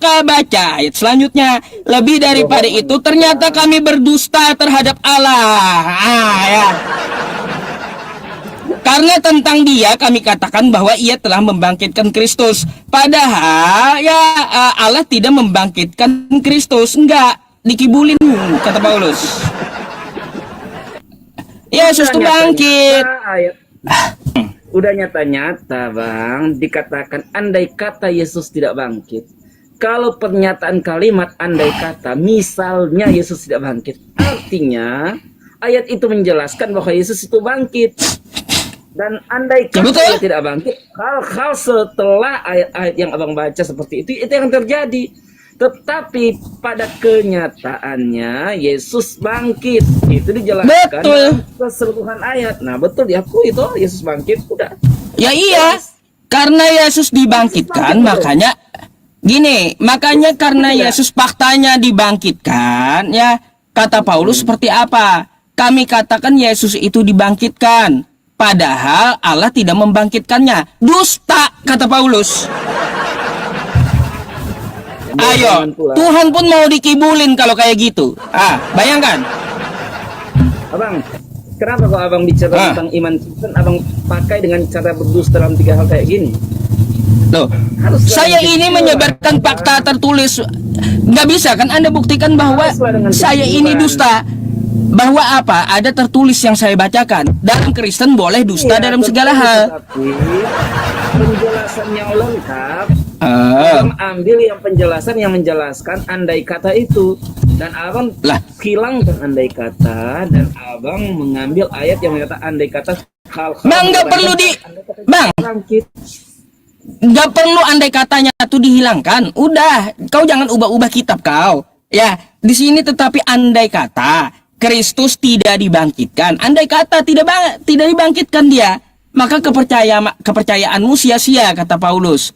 Maka baca ayat selanjutnya. Lebih daripada itu, ternyata kami berdusta terhadap Allah. Ya. Karena tentang dia kami katakan bahwa ia telah membangkitkan Kristus. Padahal ya Allah tidak membangkitkan Kristus. Enggak, dikibulin kata Paulus. Yesus itu bangkit. Udah nyata-nyata bang, dikatakan andai kata Yesus tidak bangkit. Kalau pernyataan kalimat andai kata, misalnya Yesus tidak bangkit, artinya ayat itu menjelaskan bahwa Yesus itu bangkit. Dan andai kata dia tidak bangkit, hal-hal setelah ayat-ayat yang abang baca seperti itu yang terjadi. Tetapi pada kenyataannya Yesus bangkit, itu dijelaskan dalam keseluruhan ayat. Nah betul diakui itu Yesus bangkit, udah. Ya iya, karena Yesus dibangkitkan, makanya gini, makanya karena Yesus faktanya dibangkitkan, ya kata Paulus seperti apa? Kami katakan Yesus itu dibangkitkan, padahal Allah tidak membangkitkannya. Dusta kata Paulus. Ayo, Tuhan pun mau dikibulin kalau kayak gitu. Bayangkan. Abang, kenapa kok abang bicara tentang iman Kristen, abang pakai dengan cara berdusta dalam 3 hal kayak gini? Loh, saya ini menyebarkan fakta tertulis. Nggak bisa kan Anda buktikan bahwa saya ini dusta? Bahwa apa? Ada tertulis yang saya bacakan. Dalam Kristen boleh dusta dalam segala hal. Tapi penjelasan yang lengkap, abang ambil yang penjelasan yang menjelaskan andai kata itu, dan abang hilangkan andai kata, dan abang mengambil ayat yang mengatakan andai kata hal-hal. Bang, nggak perlu Bang, nggak perlu andai katanya tuh dihilangkan. Udah, kau jangan ubah-ubah kitab kau. Ya, di sini tetapi andai kata Kristus tidak dibangkitkan, andai kata tidak dibangkitkan dia, maka kepercayaanmu sia-sia kata Paulus.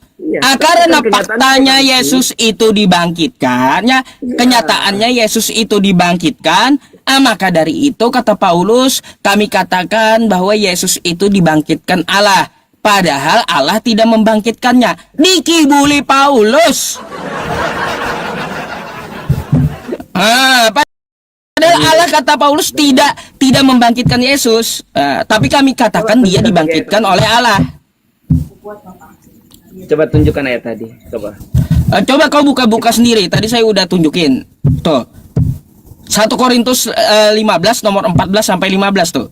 Karena faktanya Yesus itu dibangkitkan, ya kenyataannya Yesus itu dibangkitkan, maka dari itu kata Paulus kami katakan bahwa Yesus itu dibangkitkan Allah, padahal Allah tidak membangkitkannya. Dikibuli Paulus. Padahal Allah kata Paulus tidak membangkitkan Yesus, tapi kami katakan dia dibangkitkan oleh Allah. Coba tunjukkan ayat tadi, coba. Coba kau buka-buka sendiri. Tadi saya udah tunjukin. Tuh. 1 Korintus 15 nomor 14 sampai 15 tuh.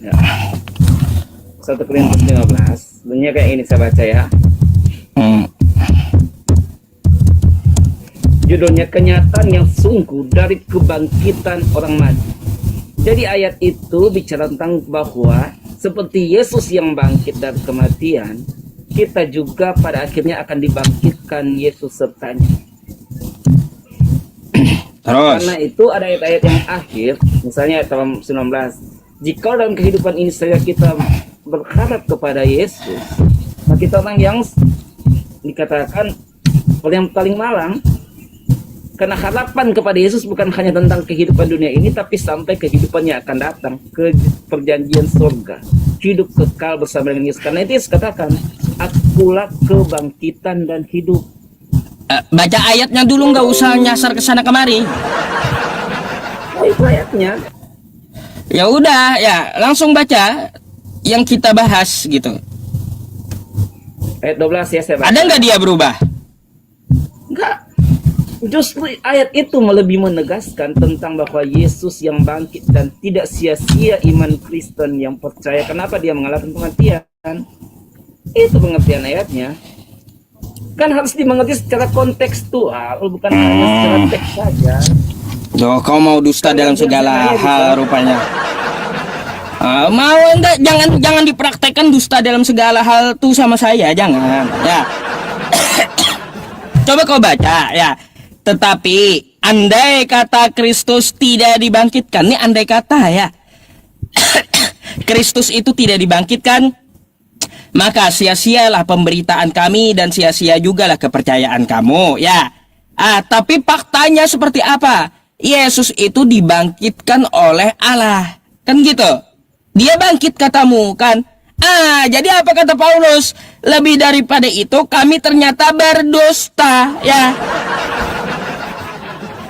Ya. 1 Korintus 15. Bunyinya kayak ini saya baca ya. Judulnya kenyataan yang sungguh dari kebangkitan orang mati. Jadi ayat itu bicara tentang bahwa seperti Yesus yang bangkit dari kematian, kita juga pada akhirnya akan dibangkitkan Yesus sertanya. Terus. Karena itu ada ayat-ayat yang akhir, misalnya ayat 19. Jika dalam kehidupan ini saja kita berharap kepada Yesus, maka kita orang yang dikatakan yang paling malang. Karena harapan kepada Yesus bukan hanya tentang kehidupan dunia ini, tapi sampai kehidupannya akan datang ke perjanjian surga, hidup kekal bersama dengan Yesus. Karena itu Yesus katakan, akulah kebangkitan dan hidup. Baca ayatnya dulu, nggak usah nyasar ke sana kemari. Itu ayatnya. Ya udah, ya langsung baca yang kita bahas gitu. Ayat 12 ya saya baca. Ada nggak dia berubah? Enggak. Justru ayat itu lebih menegaskan tentang bahwa Yesus yang bangkit dan tidak sia-sia iman Kristen yang percaya. Kenapa dia mengalahkan kematian? Itu pengertian ayatnya. Kan harus dimengerti secara kontekstual, bukan hanya secara teks saja. Loh, kau mau dusta dalam segala hal rupanya. Mau enggak? Jangan dipraktekkan dusta dalam segala hal tuh sama saya, jangan. Ya. Coba kau baca, ya. Tetapi andai kata Kristus tidak dibangkitkan, ini andai kata ya. Kristus itu tidak dibangkitkan, maka sia-sialah pemberitaan kami dan sia-sia jugalah kepercayaan kamu, ya. Tapi faktanya seperti apa? Yesus itu dibangkitkan oleh Allah, kan gitu. Dia bangkit katamu, kan? Jadi apa kata Paulus? Lebih daripada itu kami ternyata berdusta, ya.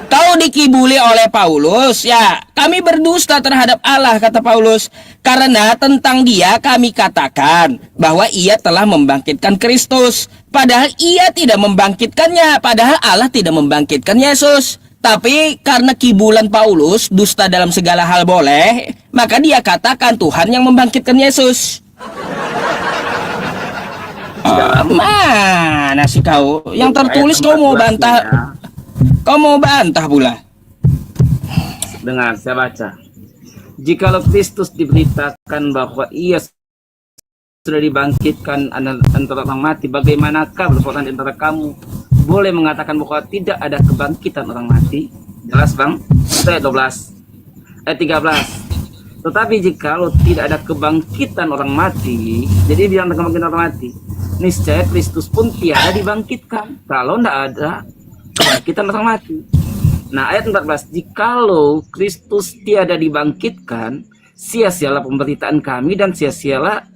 Kau dikibuli oleh Paulus, ya. Kami berdusta terhadap Allah, kata Paulus. Karena tentang dia kami katakan bahwa ia telah membangkitkan Kristus. Padahal ia tidak membangkitkannya. Padahal Allah tidak membangkitkan Yesus. Tapi karena kibulan Paulus, dusta dalam segala hal boleh, maka dia katakan Tuhan yang membangkitkan Yesus. Mana sih kau? Yang tertulis kau mau bantah. Kau mau bantah pula. Dengar, saya baca. Jikalau Kristus diberitakan bahwa ia sudah dibangkitkan antara orang mati, bagaimanakah berpotensi antara kamu boleh mengatakan bahwa tidak ada kebangkitan orang mati? Jelas bang? Ayat 12, ayat 13. Tetapi jikalau tidak ada kebangkitan orang mati, jadi bilang kebangkitan orang mati, niscaya Kristus pun tiada dibangkitkan. Kalau tidak ada kebangkitan orang mati. Nah ayat 14, jikalau Kristus tiada dibangkitkan, sia-sialah pemberitaan kami dan sia-sialah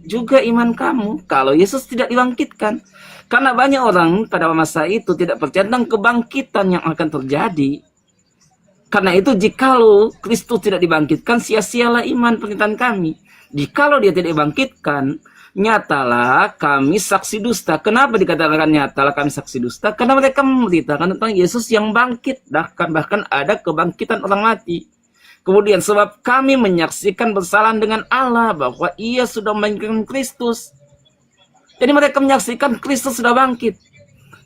juga iman kamu kalau Yesus tidak dibangkitkan. Karena banyak orang pada masa itu tidak percaya tentang kebangkitan yang akan terjadi. Karena itu jikalau Kristus tidak dibangkitkan, sia-sialah iman pemberitaan kami. Jikalau dia tidak dibangkitkan, nyatalah kami saksi dusta. Kenapa dikatakan nyatalah kami saksi dusta? Karena mereka memberitakan tentang Yesus yang bangkit, bahkan ada kebangkitan orang mati. Kemudian sebab kami menyaksikan bersalahan dengan Allah bahwa ia sudah membangkitkan Kristus. Jadi mereka menyaksikan Kristus sudah bangkit.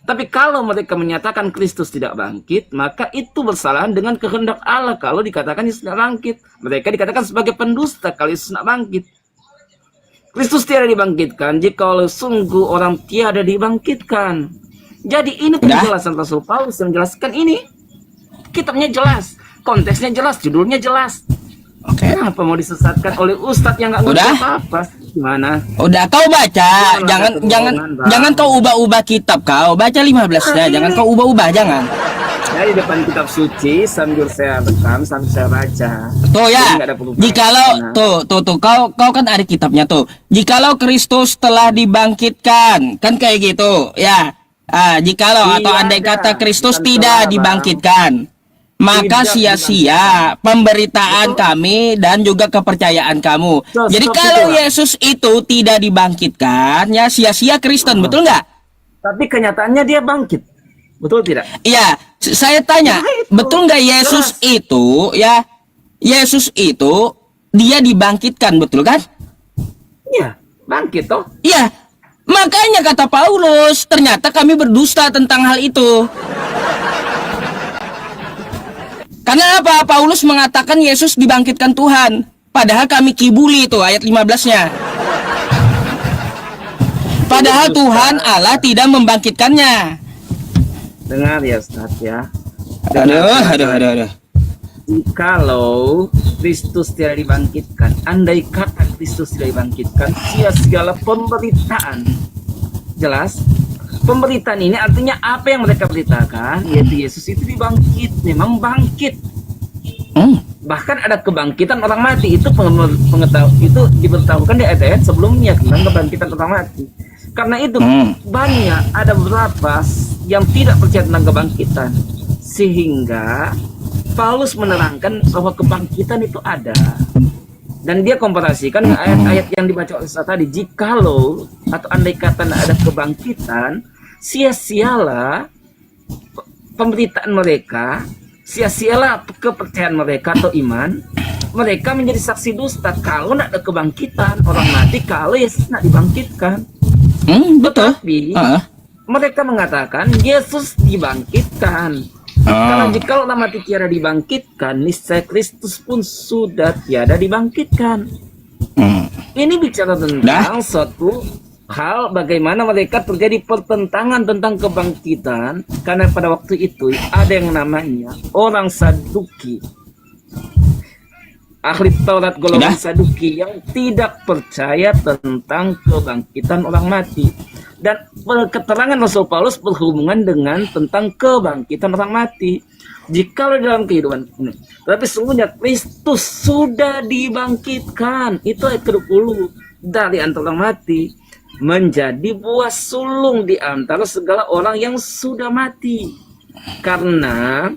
Tapi kalau mereka menyatakan Kristus tidak bangkit, maka itu bersalahan dengan kehendak Allah. Kalau dikatakan Yesus tidak bangkit, mereka dikatakan sebagai pendusta kalau Yesus tidak bangkit. Kristus tiada dibangkitkan jikalau sungguh orang tiada dibangkitkan. Jadi ini penjelasan Rasul Paulus yang menjelaskan ini. Kitabnya jelas, konteksnya jelas, judulnya jelas. Kenapa mau disesatkan oleh ustadz yang nggak ngerti apa-apa? Gimana? Udah kau baca, jangan kau ubah-ubah kitab kau. Baca 15-nya, jangan kau ubah-ubah, jangan. Saya di depan kitab suci sambil saya rekam, sambil saya baca. Tuh ya, jikalau tuh kau kan ada kitabnya tuh. Jikalau Kristus telah dibangkitkan, kan kayak gitu, ya. Jikalau atau andai kata Kristus tidak dibangkitkan, maka sia-sia pemberitaan kami dan juga kepercayaan kamu. Jadi kalau Yesus itu tidak dibangkitkan, ya sia-sia Kristen, betul nggak? Tapi kenyataannya dia bangkit, betul tidak? Iya, saya tanya, betul nggak Yesus itu, ya, Yesus itu dia dibangkitkan, betul kan? Iya, bangkit toh? Iya, makanya kata Paulus, ternyata kami berdusta tentang hal itu. Karena apa? Paulus mengatakan Yesus dibangkitkan Tuhan. Padahal kami kibuli itu ayat 15-nya. Padahal Tuhan Allah tidak membangkitkannya. Dengar ya Ustaz ya. Aduh. Kalau Kristus tidak dibangkitkan, andai kata Kristus tidak dibangkitkan, sia-sialah pemberitaan. Jelas? Pemberitaan ini artinya apa yang mereka beritakan, yaitu Yesus itu dibangkit, memang bangkit. Bahkan ada kebangkitan orang mati, itu itu diberitahukan di ayat-ayat sebelumnya tentang kebangkitan orang mati. Karena itu banyak ada beberapa yang tidak percaya tentang kebangkitan, sehingga Paulus menerangkan bahwa kebangkitan itu ada. Dan dia komparasikan dengan ayat-ayat yang dibaca oleh saya tadi. Jikalau atau andai kata ada kebangkitan, sia-sialah pemberitaan mereka, sia-sialah kepercayaan mereka atau iman. Mereka menjadi saksi dusta kalau tidak ada kebangkitan orang mati, kalau Yesus tidak dibangkitkan. Betul. Tetapi mereka mengatakan Yesus dibangkitkan. Karena jika orang mati tiada dibangkitkan, niscaya Kristus pun sudah tiada dibangkitkan. Ini bicara tentang suatu hal bagaimana mereka terjadi pertentangan tentang kebangkitan. Karena pada waktu itu ada yang namanya orang Saduki, ahli Taurat golongan Saduki, yang tidak percaya tentang kebangkitan orang mati. Dan keterangan Rasul Paulus berhubungan dengan tentang kebangkitan orang mati. Jikalau dalam kehidupan ini, tapi sesungguhnya Kristus sudah dibangkitkan. Itu ayat ke-20. dari antara orang mati menjadi buah sulung di antara segala orang yang sudah mati. Karena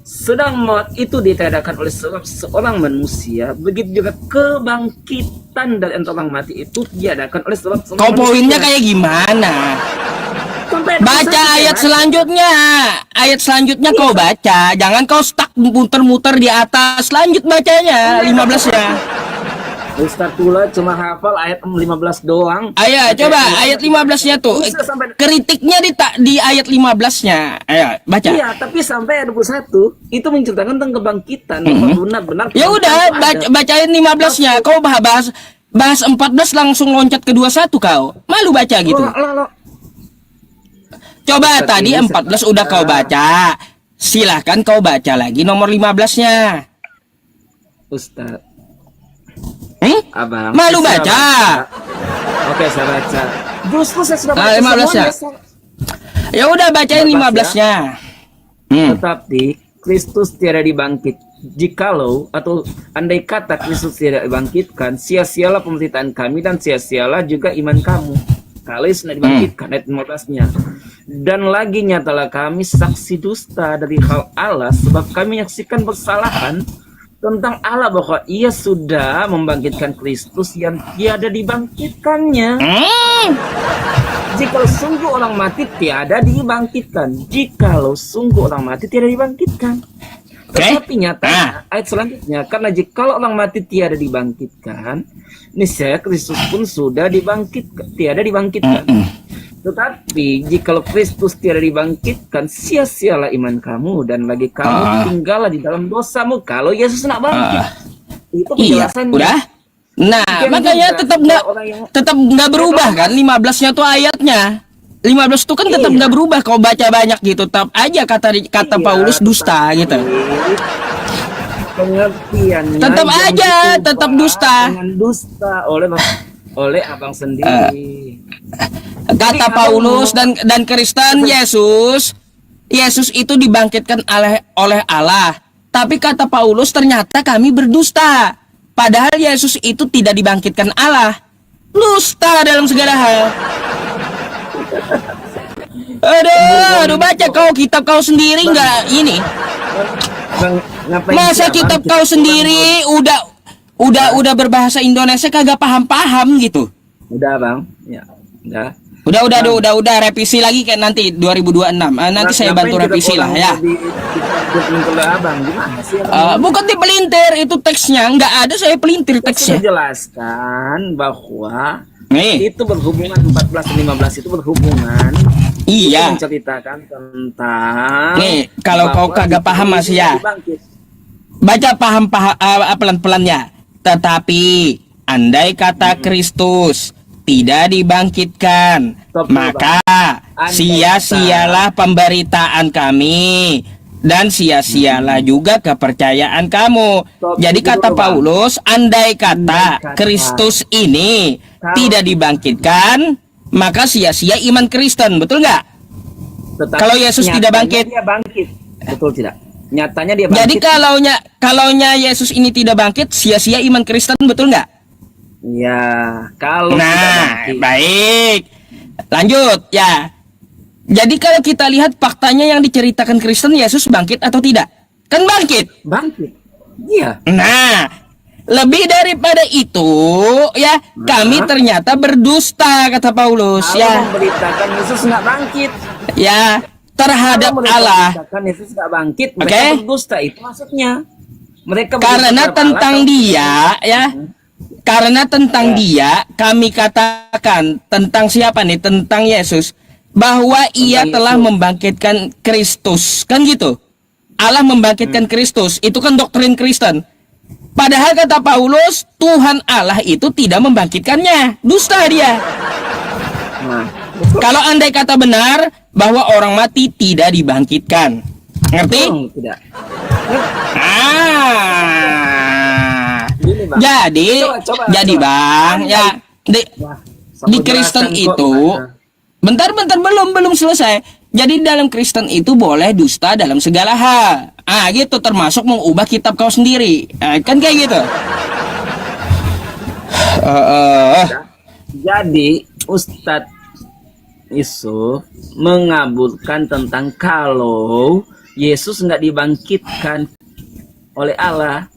sedang maut itu ditiadakan oleh seorang manusia, begitu juga kebangkitan dari antara orang mati itu diadakan oleh seorang Kau poinnya manusia. kayak gimana? Sampai Baca sampai ayat kan? selanjutnya. Ayat selanjutnya kau baca. Jangan kau stuck muter-muter di atas. Lanjut bacanya 15-nya. Ustaz Tula cuma hafal ayat 15 doang. Ayo coba ayat 15-nya tuh. Bisa sampai Kritiknya di ayat 15-nya. Ayo baca. iya, tapi sampai ayat 21 itu menceritakan tentang kebangkitan. Benar-benar. Ya udah bacain 15-nya. Kau bahas 14 langsung loncat ke 21 kau. Malu baca gitu. Coba Ustaz, tadi ini 14 udah kau baca. Silahkan kau baca lagi nomor 15-nya. Ustaz, Abang. Malu Saya baca. Oke, saya baca. Justru saya sudah baca 15 ya. semuanya. Ya udah bacain 15-nya. Tetapi Kristus tiada dibangkit. Jikalau atau andai kata Kristus tidak dibangkitkan, sia-sialah pemberitaan kami dan sia-sialah juga iman kamu. Kalau Yesus tidak dibangkitkan, ayat 15-nya. Dan lagi nyatalah kami saksi dusta dari hal Allah, sebab kami menyaksikan kesalahan tentang Allah bahwa ia sudah membangkitkan Kristus yang tiada dibangkitkannya. Jikalau sungguh orang mati tiada dibangkitkan. Jikalau sungguh orang mati tiada dibangkitkan. Tetapi nyata ayat selanjutnya, karena jikalau orang mati tiada dibangkitkan, niscaya Kristus pun sudah tiada dibangkitkan. Tetapi jikalau Kristus tiada dibangkitkan, sia-sialah iman kamu dan lagi kamu tinggallah di dalam dosamu kalau Yesus nak bangkit. Itu penjelasannya. Udah. Nah, makanya tetap nggak berubah kan 15-nya tuh ayatnya. 15 itu kan tetap nggak berubah, kau baca banyak gitu, tetap aja kata Paulus dusta gitu. Pengertiannya tetap aja tetap dusta. Dengan dusta oleh abang sendiri. Kata Paulus dan Kristen, Yesus itu dibangkitkan oleh Allah. Tapi kata Paulus ternyata kami berdusta. Padahal Yesus itu tidak dibangkitkan Allah. Dusta dalam segala hal. Aduh, baca kau kitab kau sendiri nggak ini? Masa kitab kau sendiri udah berbahasa Indonesia kagak paham-paham gitu? Udah bang, ya udah. Udah revisi lagi kayak nanti 2026. Nanti saya bantu revisi lah ya. Bukan dipelintir, itu teksnya nggak ada, saya pelintir teksnya. Saya jelaskan bahwa itu berhubungan 14 dan 15 itu berhubungan. Iya. Itu menceritakan tentang. Nih, kalau kau kagak paham masih ya. Baca paham pelan-pelannya. Tetapi andai kata Kristus tidak dibangkitkan, maka sia-sialah pemberitaan kami dan sia-sialah juga kepercayaan kamu. Jadi kata Paulus, andai kata Kristus ini tidak dibangkitkan, maka sia-sia iman Kristen, betul nggak? Kalau Yesus tidak bangkit, dia bangkit, betul tidak? Nyatanya dia bangkit. Jadi kalaunya Yesus ini tidak bangkit, sia-sia iman Kristen, betul nggak? Ya, kalau baik. Lanjut ya. Jadi kalau kita lihat faktanya yang diceritakan Kristen, Yesus bangkit atau tidak? Kan bangkit. Bangkit. Iya. Nah, lebih daripada itu ya, kami ternyata berdusta kata Paulus. Kalau ya. memberitakan Yesus nggak bangkit. Ya, terhadap Allah. Memberitakan Yesus nggak bangkit, mereka berdusta, itu maksudnya. Mereka karena tentang dia ya. Karena tentang dia kami katakan tentang siapa nih? Tentang Yesus, bahwa ia telah membangkitkan Kristus. Kan gitu. Allah membangkitkan Kristus. Itu kan doktrin Kristen. Padahal kata Paulus, Tuhan Allah itu tidak membangkitkannya. Dusta dia. Kalau andai kata benar bahwa orang mati tidak dibangkitkan. Ngerti? Tidak. Jadi bang, ya di Kristen itu, bentar belum selesai. Jadi dalam Kristen itu boleh dusta dalam segala hal. Gitu, termasuk mengubah kitab kau sendiri. Kan kayak gitu. Jadi Ustadz Yusuf mengabulkan tentang kalau Yesus nggak dibangkitkan oleh Allah.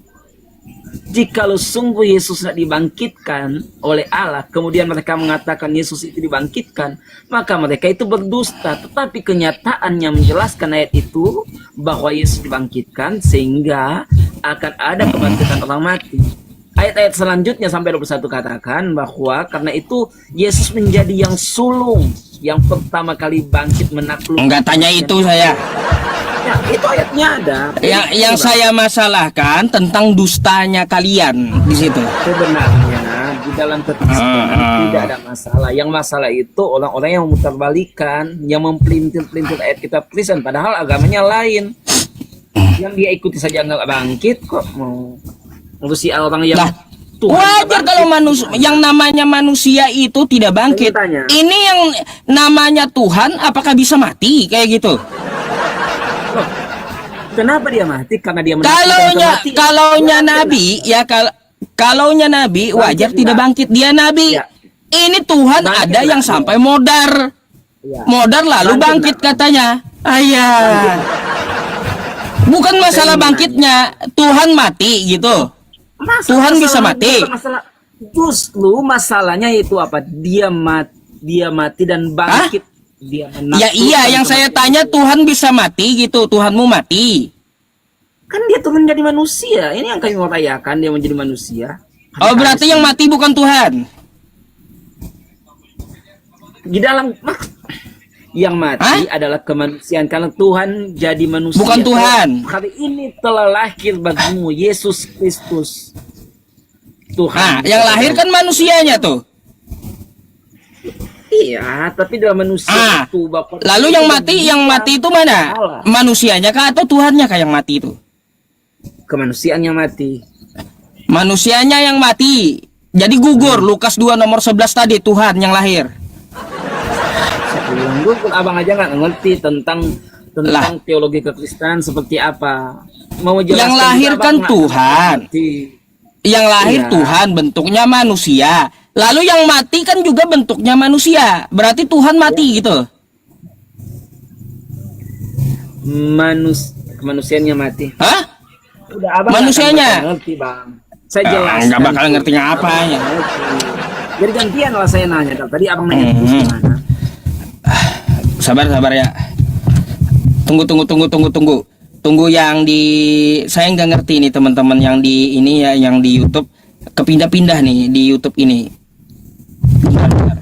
Jikalau sungguh Yesus tidak dibangkitkan oleh Allah, kemudian mereka mengatakan Yesus itu dibangkitkan, maka mereka itu berdusta. Tetapi kenyataannya menjelaskan ayat itu bahwa Yesus dibangkitkan sehingga akan ada kebangkitan orang mati. Ayat-ayat selanjutnya sampai 21 katakan bahwa karena itu Yesus menjadi yang sulung yang pertama kali bangkit menaklukkan. Enggak tanya itu saya. Ya, itu ayatnya ada. Yang saya masalahkan tentang dustanya kalian di situ. Sebenarnya di dalam kekristenen tidak ada masalah. Yang masalah itu orang-orang yang memutarbalikan, yang mempelintir-pelintir ayat kitab Kristen, padahal agamanya lain. Yang dia ikuti saja nggak bangkit kok mau ngurusi orang yang Lah, Tuhan wajar kalau manusia, yang namanya manusia itu tidak bangkit. Saya tanya. Ini yang namanya Tuhan, apakah bisa mati kayak gitu? Kenapa dia mati? Karena dia Kalaunya nabi ya kalaunya nabi wajar Bangkit tidak enggak? bangkit, dia nabi. Ya. Ini Tuhan Bangkit ada yang enggak? sampai modar. Ya. Modar lalu Bangkit bangkit katanya. Ayah. Bukan masalah Saya bangkitnya, Tuhan mati gitu. Tuhan bisa mati. Justru masalahnya itu apa? Dia mati dan bangkit. Dia Ya iya, yang saya tanya Tuhan bisa mati gitu, Tuhanmu mati. kan dia turun menjadi manusia. Ini yang kami mau rayakan, dia menjadi manusia. Oh berarti yang mati bukan Tuhan. Di dalam yang mati adalah kemanusiaan karena Tuhan jadi manusia. Bukan Tuhan. Hari ini telah lahir bagimu Yesus Kristus. Tuhan. Nah, yang lahir kan manusianya tuh. Iya, tapi dalam manusia itu Bapak. Lalu yang mati itu mana? Allah. Manusianya kah atau Tuhannya kah yang mati itu? Kemanusiaan yang mati. Manusianya yang mati. Jadi gugur Lukas 2 nomor 11 tadi, Tuhan yang lahir. Saya bilang dulu, abang aja nggak ngerti tentang teologi kekristenan seperti apa. Mau Yang jelaskan lahir juga, kan Abang nggak Tuhan. ngerti. Yang lahir Iya. Tuhan, bentuknya manusia. Lalu yang mati kan juga bentuknya manusia. Berarti Tuhan mati gitu. Kemanusiaannya mati. Hah? Udah abang Manusianya? nggak akan ngerti bang. Saya jelaskan. Nggak bakal ngerti apanya. Jadi gantian lah saya nanya. Tadi abang nanya terus gimana? Sabar ya. Tunggu yang di, saya nggak ngerti nih teman-teman yang di ini ya, yang di YouTube kepindah-pindah nih di YouTube ini. Bentar.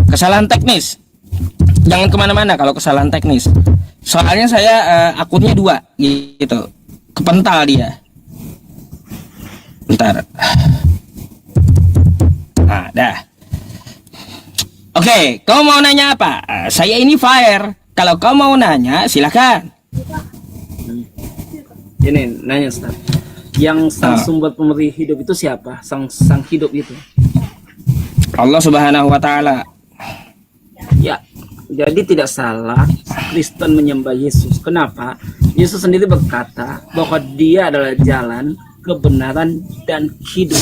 Kesalahan teknis. Jangan kemana-mana kalau kesalahan teknis. Soalnya saya akunnya 2 gitu. Kepental dia. Bentar. Nah, dah. Oke, kau mau nanya apa? Saya ini Fire. Kalau kau mau nanya, silakan. Ini nanya Ustaz. Yang sang sumber pemberi hidup itu siapa? Sang hidup itu. Allah Subhanahu wa taala. Ya. Jadi tidak salah Kristen menyembah Yesus. Kenapa? Yesus sendiri berkata bahwa dia adalah jalan, kebenaran, dan hidup.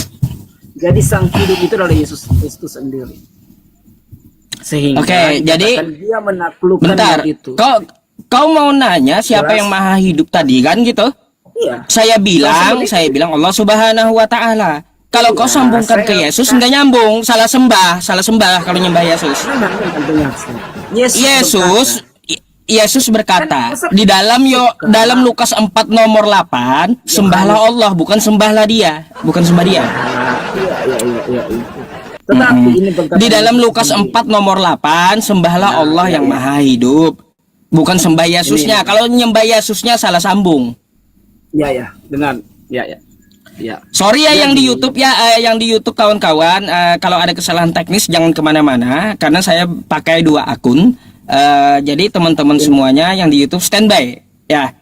Jadi sang hidup itu adalah Yesus Kristus sendiri. Sehingga jadi dia menaklukkan bentar. itu. Kau mau nanya siapa Jelas. yang maha hidup tadi kan gitu? Iya. Saya bilang Allah Subhanahu wa taala. Kalau kau sambungkan ke Yesus enggak nyambung, salah sembah kalau nyembah Yesus. Yesus berkata di dalam dalam Lukas 4 nomor 8, sembahlah Allah, bukan sembahlah dia, bukan sembah dia. Iya. Tetapi ini Di dalam Lukas 4 nomor 8, sembahlah Allah yang maha hidup, bukan sembah Yesusnya. Kalau nyembah Yesusnya salah sambung. Ya, benar. Ya. Sorry ya yang di YouTube ya, yang di YouTube kawan-kawan, kalau ada kesalahan teknis jangan kemana-mana karena saya pakai 2 akun. Jadi teman-teman semuanya yang di YouTube standby ya,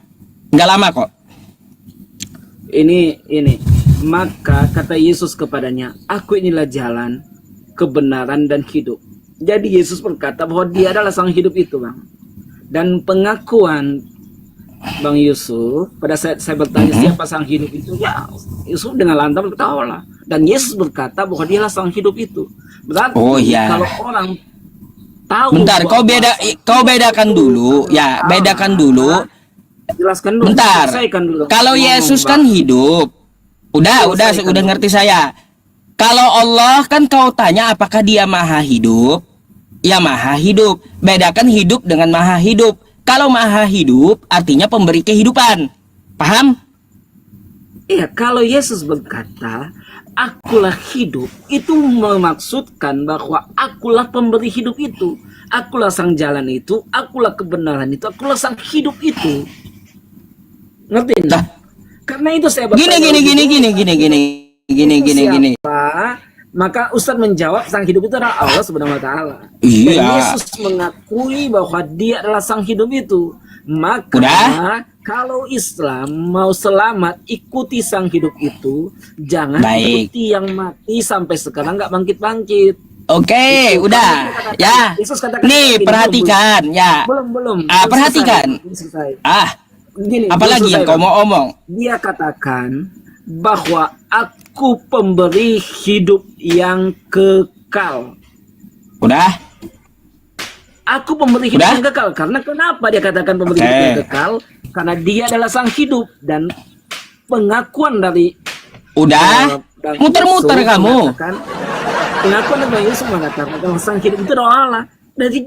nggak lama kok. Ini maka kata Yesus kepadanya, aku inilah jalan, kebenaran, dan hidup. Jadi Yesus berkata bahwa dia adalah sang hidup itu, Bang. Dan pengakuan Bang Yusuf, pada saat saya bertanya siapa sang hidup itu, ya Yusuf dengan lantang berkata, Dan Yesus berkata bahwa dialah sang hidup itu. Berarti Oh, iya. kalau orang tahu Bentar, kau bedakan dulu. Ya, bedakan dulu. Jelaskan dulu. Bentar. Selesaikan dulu. Kalau Ngomong, Yesus Bang. kan hidup. Udah ngerti saya. Kalau Allah kan kau tanya apakah dia maha hidup? Ya maha hidup. Bedakan hidup dengan maha hidup. Kalau maha hidup artinya pemberi kehidupan. Paham? Iya, kalau Yesus berkata, akulah hidup, itu memaksudkan bahwa akulah pemberi hidup itu. Akulah sang jalan itu, akulah kebenaran itu, akulah sang hidup itu. Ngerti? Nah. Karena itu saya Gini. Maka Ustadz menjawab sang hidup itu adalah Allah Subhanahu wa taala. Iya. Dan Yesus mengakui bahwa dia adalah sang hidup itu. Maka Udah? kalau Islam mau selamat, ikuti sang hidup itu. Jangan Baik. ikuti yang mati sampai sekarang nggak bangkit-bangkit. Oke, Itu. udah. Katakan, Ya. Yesus katakan Nih, begini, perhatikan, ya. Belum. Perhatikan. Belum selesai. Apalagi Gini, belum yang selesai, kau Bang. mau omong? Dia katakan bahwa aku pemberi hidup yang kekal. Udah? Aku pemberi hidup Udah? yang kekal. Karena kenapa dia katakan pemberi Oke. hidup yang kekal? Karena dia adalah sang hidup. Dan pengakuan dari Udah? Bang Muter-muter Yusuf kamu. mengatakan- pengakuan dari Bang Yusuf mengatakan bahwa sang hidup itu adalah Allah.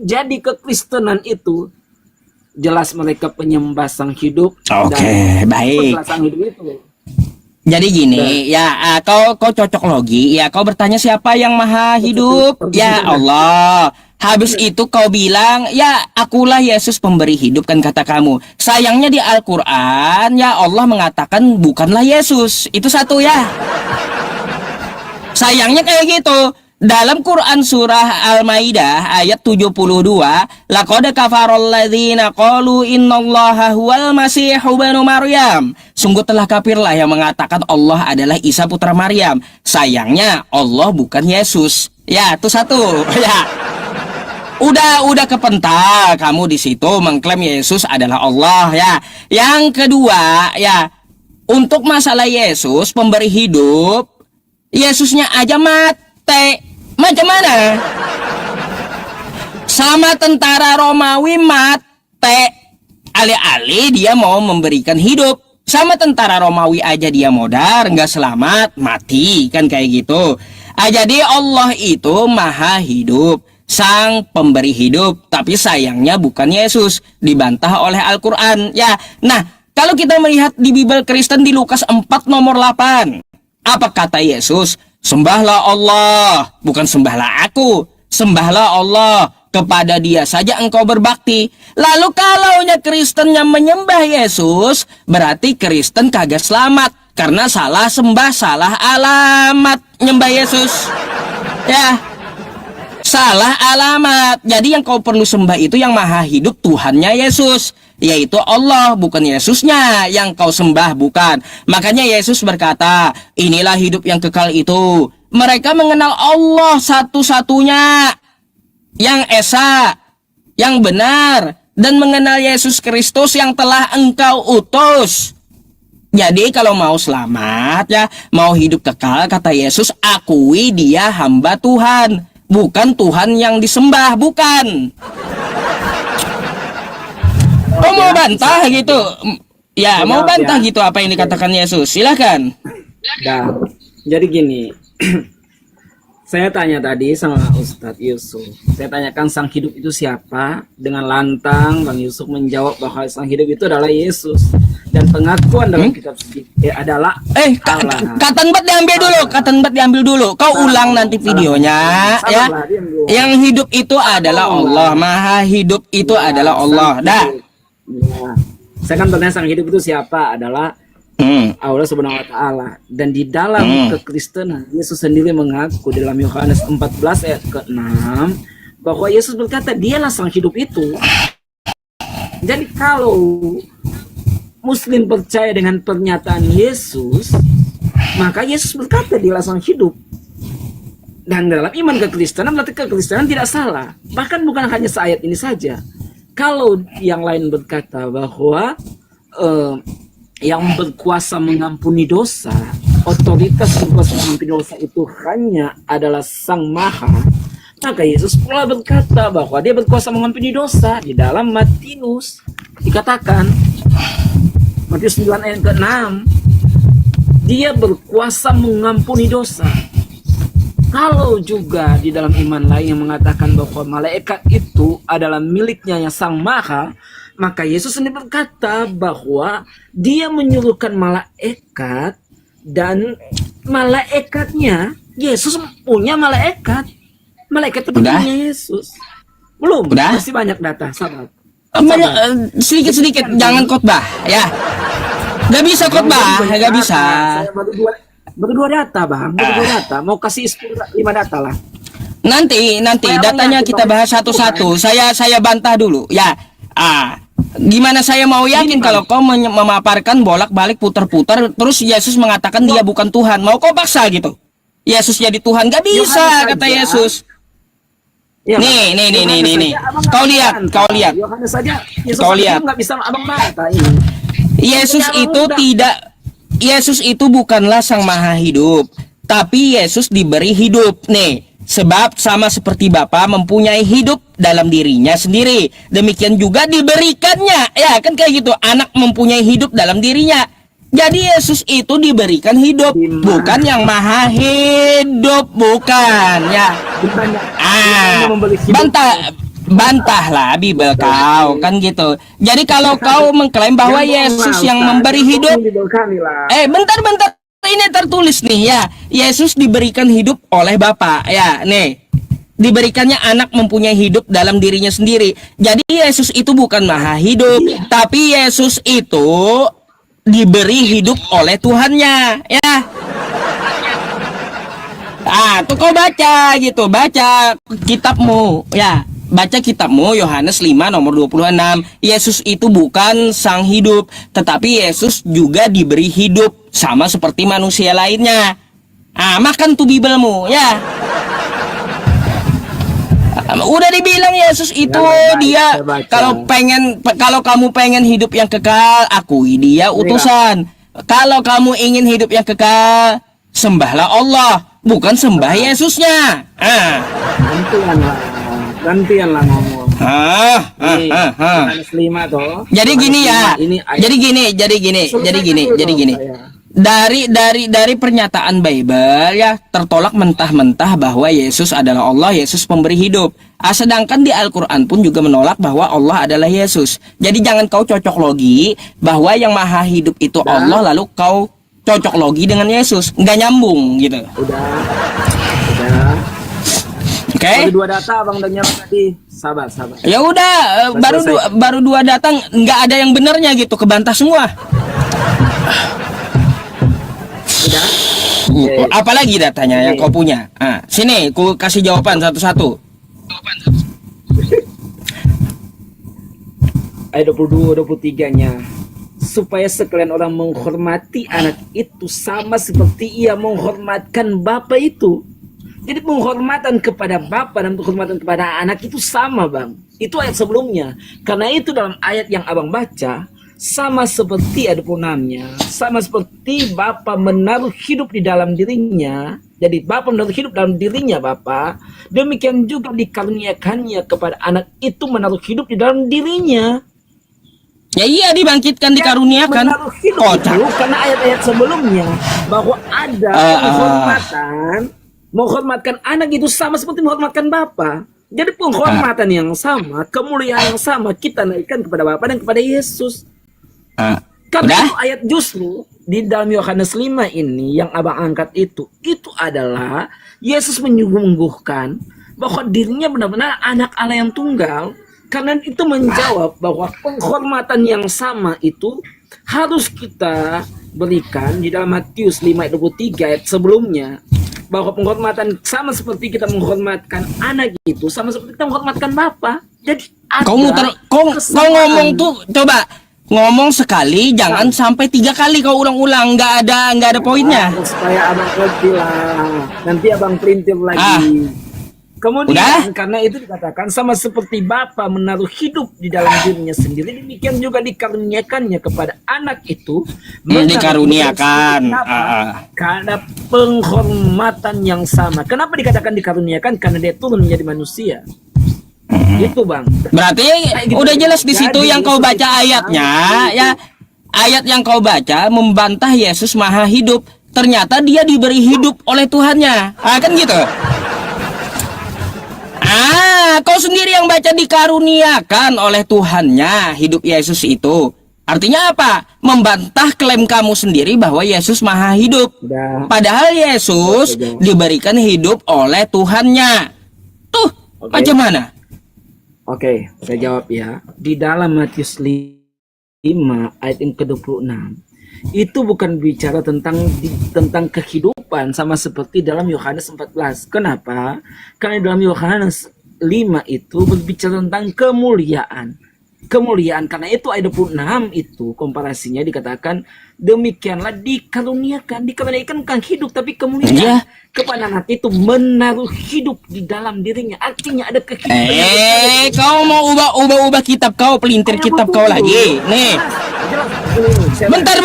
Jadi kekristenan itu jelas mereka penyembah sang hidup. Oke, dan baik. adalah sang hidup itu. Jadi gini, ya kau cocok logi, ya kau bertanya siapa yang maha hidup? Ya Allah. Habis itu kau bilang, ya akulah Yesus pemberi hidup kan kata kamu. Sayangnya di Al-Quran, ya Allah mengatakan bukanlah Yesus. Itu satu ya. Sayangnya kayak gitu. Dalam Quran surah Al-Maidah ayat 72, laqad kafarul ladzina qalu innallaha huwal masihu ibnu Maryam. Sungguh telah kafirlah yang mengatakan Allah adalah Isa putra Maryam. Sayangnya Allah bukan Yesus. Ya, itu satu. Ya. Udah kepental kamu di situ mengklaim Yesus adalah Allah ya. Yang kedua, ya, untuk masalah Yesus pemberi hidup, Yesusnya aja mati. Macam mana? Sama tentara Romawi mati. Alih-alih dia mau memberikan hidup. Sama tentara Romawi aja dia modar, nggak selamat, mati. Kan kayak gitu. Jadi Allah itu maha hidup. Sang pemberi hidup. Tapi sayangnya bukan Yesus. Dibantah oleh Al-Quran. Ya, nah, kalau kita melihat di Bible Kristen di Lukas 4 nomor 8. Apa kata Yesus? Sembahlah Allah, bukan sembahlah aku. Sembahlah Allah, kepada dia saja engkau berbakti. Lalu kalaunya Kristennya menyembah Yesus, berarti Kristen kagak selamat. Karena salah sembah, salah alamat nyembah Yesus. Ya, salah alamat. Jadi yang kau perlu sembah itu yang maha hidup, Tuhannya Yesus, yaitu Allah, bukan Yesusnya yang kau sembah, bukan. Makanya Yesus berkata, inilah hidup yang kekal itu. Mereka mengenal Allah satu-satunya, yang esa, yang benar, dan mengenal Yesus Kristus yang telah engkau utus. Jadi kalau mau selamat ya, mau hidup kekal, kata Yesus, akui dia hamba Tuhan, bukan Tuhan yang disembah, bukan. Oh, mau bantah gitu? Ya, mau bantah gitu apa yang dikatakan Yesus? Silakan. Dah. Jadi gini, saya tanya tadi sama Ustadz Yusuf. Saya tanyakan sang hidup itu siapa? Dengan lantang Bang Yusuf menjawab bahwa sang hidup itu adalah Yesus. Dan pengakuan dalam kitab suci adalah Allah. Katan bat diambil dulu. Kau ulang nanti videonya ya. Yang hidup itu adalah Allah, maha hidup itu adalah Allah. Dah. Ya. Saya kan bertanya sang hidup itu siapa? Adalah Allah Subhanahu wa taala. Dan di dalam kekristenan Yesus sendiri mengaku dalam Yohanes 14 ayat ke-6 bahwa Yesus berkata dialah sang hidup itu. Jadi kalau Muslim percaya dengan pernyataan Yesus, maka Yesus berkata dialah sang hidup. Dan dalam iman kekristenan berarti kekristenan tidak salah. Bahkan bukan hanya seayat ini saja. Kalau yang lain berkata bahwa yang berkuasa mengampuni dosa otoritas berkuasa mengampuni dosa itu hanya adalah Sang Maha, maka Yesus pula berkata bahwa dia berkuasa mengampuni dosa. Di dalam Matius dikatakan, Matius 9 ayat ke-6, dia berkuasa mengampuni dosa. Kalau juga di dalam iman lain yang mengatakan bahwa malaikat itu adalah miliknya yang Sang Maha, maka Yesus sendiri berkata bahwa dia menyuruhkan malaikat, dan malaikatnya, Yesus punya malaikat. Malaikat itu punya Yesus. Belum, Udah? masih banyak data, sahabat. Sedikit-sedikit, jangan khotbah ya. Gak bisa khotbah, gak bisa. Saya baru dua data, Bang. Baru dua data. Mau kasih 5 data lah. Nanti datanya kita bahas satu-satu. Saya bantah dulu ya. Gimana saya mau yakin kalau kau memaparkan bolak-balik putar-putar terus Yesus mengatakan dia bukan Tuhan? Mau kau paksa gitu? Yesus jadi Tuhan? Gak bisa, kata Yesus. Ya, nih. Kau lihat. Yohanes saja. Yesus Kau lihat. nggak bisa abang bantah ini. Yesus itu bukanlah Sang Maha Hidup, tapi Yesus diberi hidup. Nih, sebab sama seperti Bapa mempunyai hidup dalam dirinya sendiri, demikian juga diberikannya. Ya, kan kayak gitu. Anak mempunyai hidup dalam dirinya. Jadi Yesus itu diberikan hidup, bukan yang maha hidup, bukan ya. Bantahlah Bible kau, kan gitu. Jadi kalau kau mengklaim bahwa Yesus yang memberi hidup, bentar, ini tertulis nih ya, Yesus diberikan hidup oleh Bapa ya, nih. Diberikannya anak mempunyai hidup dalam dirinya sendiri. Jadi Yesus itu bukan maha hidup, tapi Yesus itu diberi hidup oleh Tuhannya ya. Tuh kau baca gitu, baca kitabmu ya. Baca kitabmu Yohanes 5 nomor 26. Yesus itu bukan sang hidup, tetapi Yesus juga diberi hidup sama seperti manusia lainnya. Makan tuh Biblemu ya. Udah dibilang Yesus itu dia kalau kamu pengen hidup yang kekal, akui dia utusan. Kalau kamu ingin hidup yang kekal, sembahlah Allah, bukan sembah Yesusnya. Gantian lah ngomong. Jadi gini ya. Jadi gini. Dari pernyataan Bible ya, tertolak mentah-mentah bahwa Yesus adalah Allah, Yesus pemberi hidup. Sedangkan di Al-Qur'an pun juga menolak bahwa Allah adalah Yesus. Jadi jangan kau cocok logi bahwa yang maha hidup itu Allah, lalu kau cocok logi dengan Yesus. Nggak nyambung gitu. Udah. Oke. Baru 2 data abang udah nyampe tadi. Sabar. Ya udah, baru 2 datang, nggak ada yang benernya gitu, kebantah semua. Udah. Apalagi datanya yang kau punya? Sini, ku kasih jawaban satu-satu. Ayat 22-23-nya. Supaya sekalian orang menghormati anak itu sama seperti ia menghormatkan Bapa itu. Jadi penghormatan kepada Bapa dan penghormatan kepada anak itu sama, Bang. Itu ayat sebelumnya. Karena itu dalam ayat yang abang baca, sama seperti ada punamnya, sama seperti Bapa menaruh hidup di dalam dirinya. Jadi Bapa menaruh hidup dalam dirinya Bapa, demikian juga dikaruniakannya kepada anak itu menaruh hidup di dalam dirinya. Ya iya, dibangkitkan, dikaruniakan. Menaruh hidup itu karena ayat-ayat sebelumnya bahwa ada menghormatkan anak itu sama seperti menghormatkan Bapa. Jadi penghormatan yang sama, kemuliaan yang sama kita naikkan kepada Bapa dan kepada Yesus. Karena itu ayat justru di dalam Yohanes 5 ini yang abang angkat itu adalah Yesus menyungguhkan bahwa dirinya benar-benar anak Allah yang tunggal. Karena itu menjawab bahwa penghormatan yang sama itu harus kita berikan di dalam Matius 5:23 ayat sebelumnya, bahwa penghormatan sama seperti kita menghormatkan anak itu sama seperti kita menghormatkan Bapa. Jadi kau ngomong tuh, coba ngomong sekali, jangan sampai 3 kali kau ulang-ulang, nggak ada poinnya. Supaya abang ngerti lah, nanti abang printil lagi. Kemudian Udah? karena itu dikatakan sama seperti Bapa menaruh hidup di dalam dirinya sendiri, demikian juga dikaruniakannya kepada anak itu. Dikaruniakan. Kenapa? Karena penghormatan yang sama. Kenapa dikatakan dikaruniakan? Karena dia turun menjadi manusia. Gitu Bang. Berarti udah jelas di situ yang kau baca ayatnya, ya. Ayat yang kau baca membantah Yesus Maha Hidup. Ternyata dia diberi hidup oleh Tuhannya. Kan gitu. Kau sendiri yang baca dikaruniakan oleh Tuhannya hidup Yesus itu. Artinya apa? Membantah klaim kamu sendiri bahwa Yesus Maha Hidup. Udah. Padahal Yesus diberikan hidup oleh Tuhannya. Tuh, Oke. macam mana? Oke, saya jawab ya. Di dalam Matius 5 ayat yang ke-26 itu bukan bicara tentang kehidupan sama seperti dalam Yohanes 14. Kenapa? Karena dalam Yohanes 5 itu berbicara tentang kemuliaan. Kemuliaan, karena itu ayat 26 itu komparasinya dikatakan demikianlah dikaruniakan kan hidup, tapi kemuliaan Iya. kepada anak itu menaruh hidup di dalam dirinya, artinya ada kehidupan. Kau mau ubah kitab kau, pelintir kitab kau lagi. Nih. Bentar.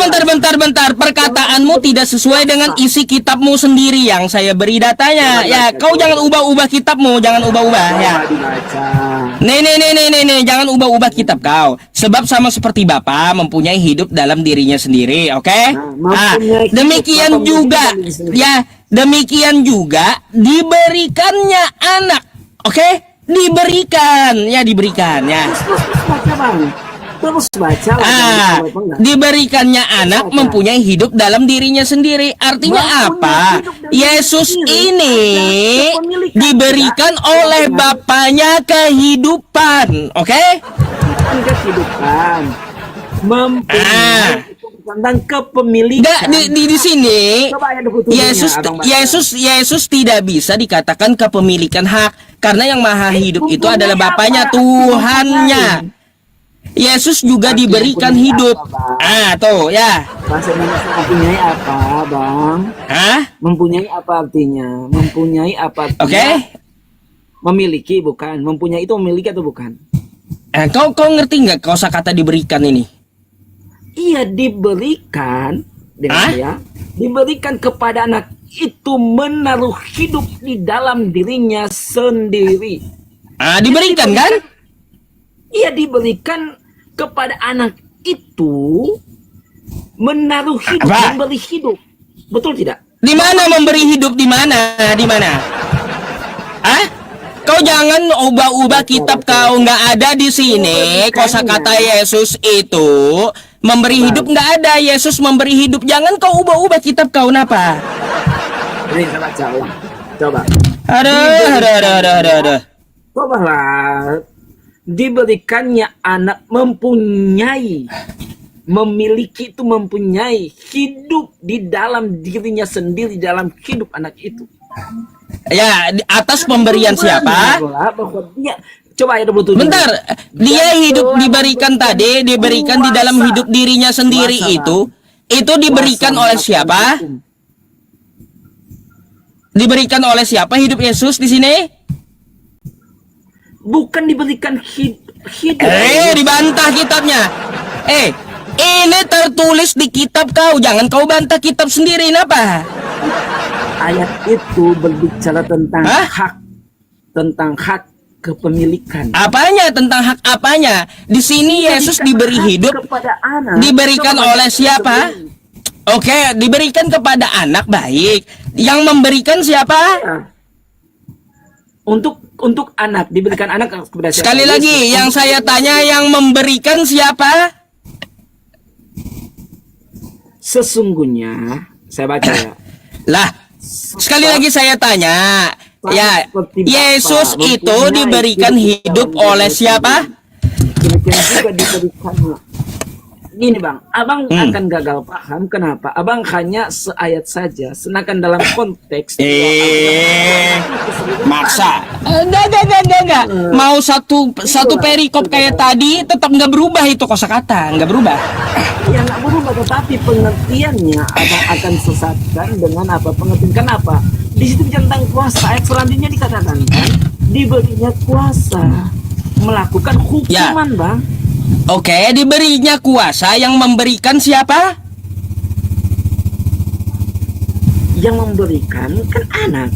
Perkataanmu tidak sesuai dengan isi kitabmu sendiri yang saya beri datanya. Ya, kau jangan ubah-ubah kitabmu, jangan ubah-ubah ya. Nih, jangan ubah-ubah kitab kau. Sebab sama seperti Bapa mempunyai hidup dalam dirinya sendiri, oke? Demikian juga, ya, demikian juga diberikannya anak, oke? Diberikan ya. Terus baca. Diberikannya anak mempunyai hidup dalam dirinya sendiri. Artinya apa? Yesus ini diberikan oleh Bapaknya kehidupan, oke? Kehidupan mempunyai tentang kepemilikan. Di sini Coba ayat 27-nya, Abang baca. Yesus tidak bisa dikatakan kepemilikan hak karena yang Maha Hidup itu mempunyai adalah Bapaknya, apa? Tuhannya. Yesus juga Artinya diberikan mempunyai hidup. apa, Tuh ya. Bahasa Indonesia mempunyai apa, Bang? Mempunyai apa artinya? Mempunyai apa artinya? Oke. Memiliki bukan? Mempunyai itu memiliki atau bukan? Kau ngerti nggak kosakata diberikan ini? Iya, diberikan dengan ya, diberikan kepada anak itu menaruh hidup di dalam dirinya sendiri. Diberikan kan? Iya, diberikan kepada anak itu menaruh hidup, memberi hidup. Betul tidak? Di mana memberi hidup? Di mana? Kau jangan ubah-ubah kitab kau, nggak ada di sini kosakata Yesus itu memberi hidup, nggak ada. Yesus memberi hidup. Jangan kau ubah-ubah kitab kau, napa? Ini saya baca ulang. Coba. Aduh. Cobalah. Diberikannya anak memiliki itu mempunyai hidup di dalam dirinya sendiri, dalam hidup anak itu. Ya, di atas pemberian siapa? Coba ya 27. Bentar, dia hidup diberikan di dalam hidup dirinya sendiri itu diberikan oleh siapa? Diberikan oleh siapa hidup Yesus di sini? Bukan diberikan hidup. Dibantah kitabnya. Ini tertulis di kitab kau, jangan kau bantah kitab sendiri, kenapa? Ayat itu berbicara tentang hak kepemilikan. Apanya? Tentang hak apanya? Di sini Yesus diberi hidup kepada anak. Diberikan oleh siapa? Oke, diberikan kepada anak, baik. Yang memberikan siapa? Untuk anak, diberikan anak kepada siapa? Sekali lagi, yang saya tanya, yang memberikan siapa? Sesungguhnya, saya baca ya. Lah, sekali lagi saya tanya, ya, Yesus itu diberikan hidup oleh siapa? Demikian juga diberikannya. Gini bang, abang akan gagal paham kenapa? Abang hanya seayat saja, sedangkan dalam konteks maksa. Enggak. Mau satu perikop kayak tadi tetap nggak berubah itu kosakata, nggak berubah. ya nggak berubah, tetapi pengertiannya abang akan sesatkan dengan apa pengertian? Kenapa? Di situ tentang kuasa. Ayat selanjutnya dikatakan kan, diberinya kuasa melakukan hukuman, bang. Oke, diberinya kuasa, yang memberikan siapa? Yang memberikan kan anak,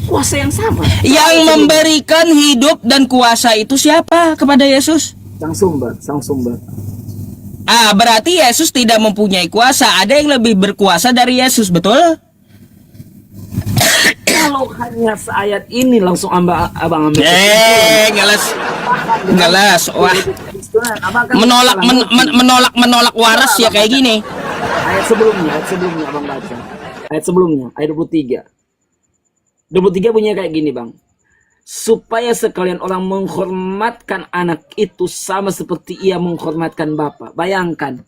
kuasa yang sama. Yang memberikan hidup dan kuasa itu siapa kepada Yesus? Sang sumber. Ah, berarti Yesus tidak mempunyai kuasa. Ada yang lebih berkuasa dari Yesus, betul? Kalau hanya seayat ini langsung abang ambil. Ngeles. Wah, menolak waras ya kayak gini. Ayat sebelumnya abang baca. Ayat sebelumnya, ayat 23. 23 bunyinya kayak gini, bang. Supaya sekalian orang menghormatkan anak itu sama seperti ia menghormatkan Bapa. Bayangkan,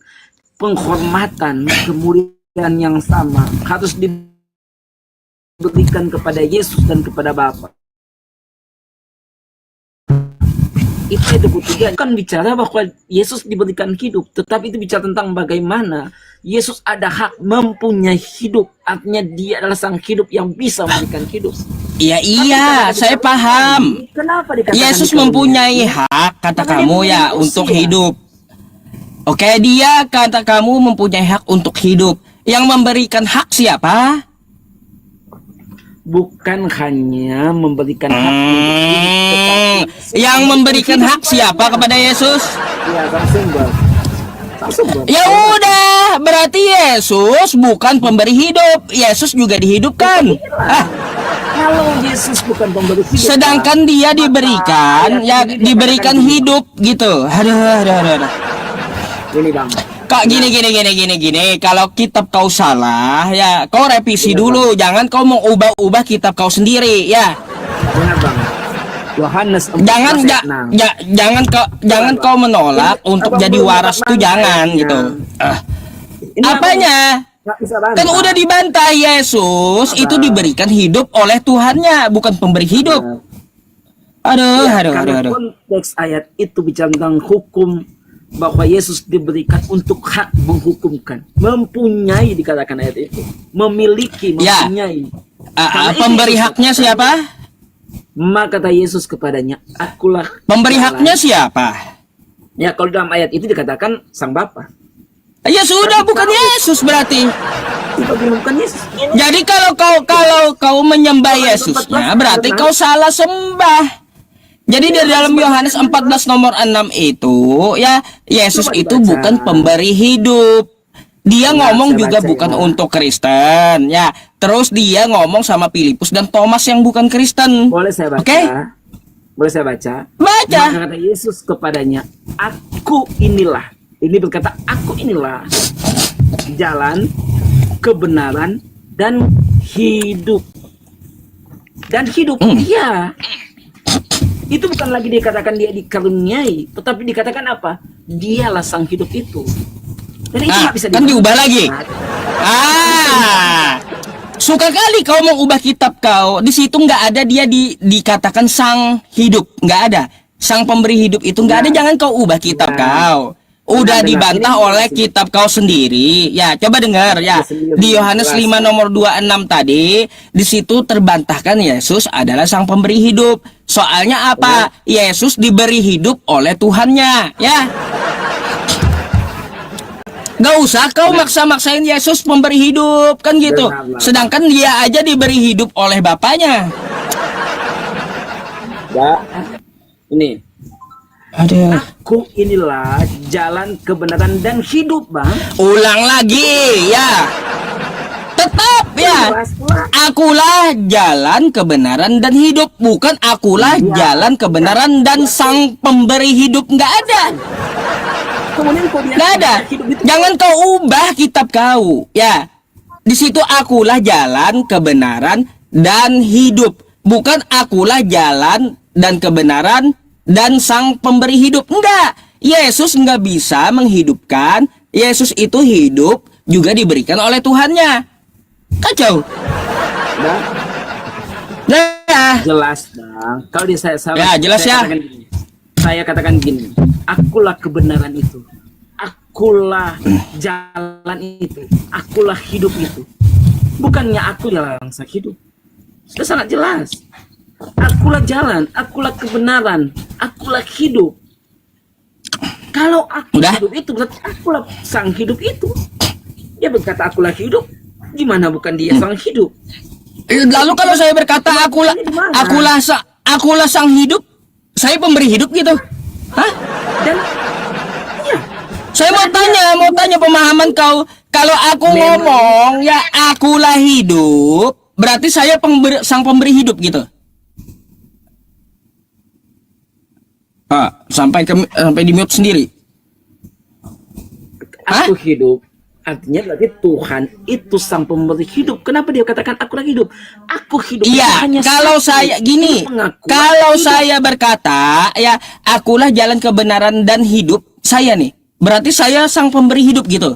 penghormatan, kemuliaan yang sama harus diberikan kepada Yesus dan kepada Bapa. Itu 23 kan bicara bahwa Yesus diberikan hidup, tetapi itu bicara tentang bagaimana Yesus ada hak mempunyai hidup. Artinya dia adalah sang hidup yang bisa memberikan hidup. Iya, saya paham. Kenapa dikatakan Yesus mempunyai hak, kata kamu ya, untuk hidup. Oke, dia kata kamu mempunyai hak untuk hidup. Yang memberikan hak siapa? Bukan hanya memberikan hak untuk hidup, yang memberikan hak siapa kepada Yesus? Ya, sang sumber. Ya udah, berarti Yesus bukan pemberi hidup. Yesus juga dihidupkan. Kalau Yesus bukan pemberi hidup, sedangkan dia diberikan, ya diberikan hidup gitu. Aduh. Ini bang. Kak gini. Kalau kitab kau salah, ya kau revisi dulu. Jangan kau mau ubah-ubah kitab kau sendiri, ya. Benar bang. Yohanes 14 jangan kau menolak untuk jadi waras itu, jangan gitu. Apanya? Kan udah dibantah, Yesus itu diberikan hidup oleh Tuhannya, bukan pemberi hidup. Aduh. Konteks ayat itu bicara tentang hukum, bahwa Yesus diberikan untuk hak menghukumkan, mempunyai, dikatakan ayat itu, memiliki, mempunyai. Pemberi haknya siapa? Maka kata Yesus kepadanya, akulah pemberi haknya siapa? Ya, kalau dalam ayat itu dikatakan sang Bapa. Ya sudah, bukan Yesus berarti. Bukan Yesus. Jadi kalau kau menyembah Yesusnya, berarti kau salah sembah. Jadi di dalam Yohanes 14 nomor 6 itu, ya, Yesus itu bukan pemberi hidup. Dia ngomong juga bukan untuk Kristen, ya. Terus dia ngomong sama Filipus dan Thomas yang bukan Kristen. Boleh saya baca? Oke? Boleh saya baca? Baca. Maka kata Yesus kepadanya, aku inilah. Ini berkata, aku inilah jalan, kebenaran, dan hidup. Dan hidup, iya. Itu bukan lagi dikatakan dia dikaruniai, tetapi dikatakan apa? Dialah sang hidup itu. Dan itu nggak bisa kan diubah lagi. Suka kali kau mau ubah kitab kau. Di situ nggak ada dia dikatakan sang hidup, nggak ada. Sang pemberi hidup itu nggak ada. Jangan kau ubah kitab kau. Udah dibantah oleh kitab kau sendiri. Ya, coba dengar ya. Di Yohanes 5 nomor 26 tadi, di situ terbantahkan Yesus adalah sang pemberi hidup. Soalnya apa? Yesus diberi hidup oleh Tuhannya, ya. Gak usah kau maksa-maksain Yesus pemberi hidup, kan gitu. Sedangkan dia aja diberi hidup oleh Bapaknya. Ya, ini. Aduh. Aku inilah jalan, kebenaran, dan hidup, bang. Ulang lagi, ya. Tetap ya. Akulah jalan, kebenaran, dan hidup. Bukan akulah jalan, kebenaran, dan sang pemberi hidup. Nggak ada. Nggak ada. Jangan kau ubah kitab kau. Ya. Di situ akulah jalan, kebenaran, dan hidup. Bukan akulah jalan dan kebenaran dan sang pemberi hidup. Enggak. Yesus nggak bisa menghidupkan Yesus itu hidup juga diberikan oleh Tuhannya. Kacau. Nah, Nah, jelas Bang. Kalau di saya salah, ya jelas ya. Saya katakan gini, akulah kebenaran itu, akulah jalan itu, akulah hidup itu. Bukannya aku yang sang hidup. Sudah sangat jelas. Akulah jalan, akulah kebenaran, akulah hidup. Kalau aku Udah. hidup itu berarti akulah sang hidup itu. Dia berkata akulah hidup, gimana bukan dia sang hidup? Lalu kalau saya berkata akulah sang hidup, saya pemberi hidup gitu. Hah? Dan ya, Saya mau tanya pemahaman kau. Kalau aku ngomong ya akulah hidup, berarti saya sang pemberi hidup gitu. Sampai di mute sendiri. aku hidup. Artinya berarti Tuhan itu sang pemberi hidup. Kenapa dia katakan akulah hidup? Aku hidup. Iya, kalau satu. saya gini, kalau saya berkata ya akulah jalan kebenaran dan hidup, saya nih, berarti saya sang pemberi hidup gitu.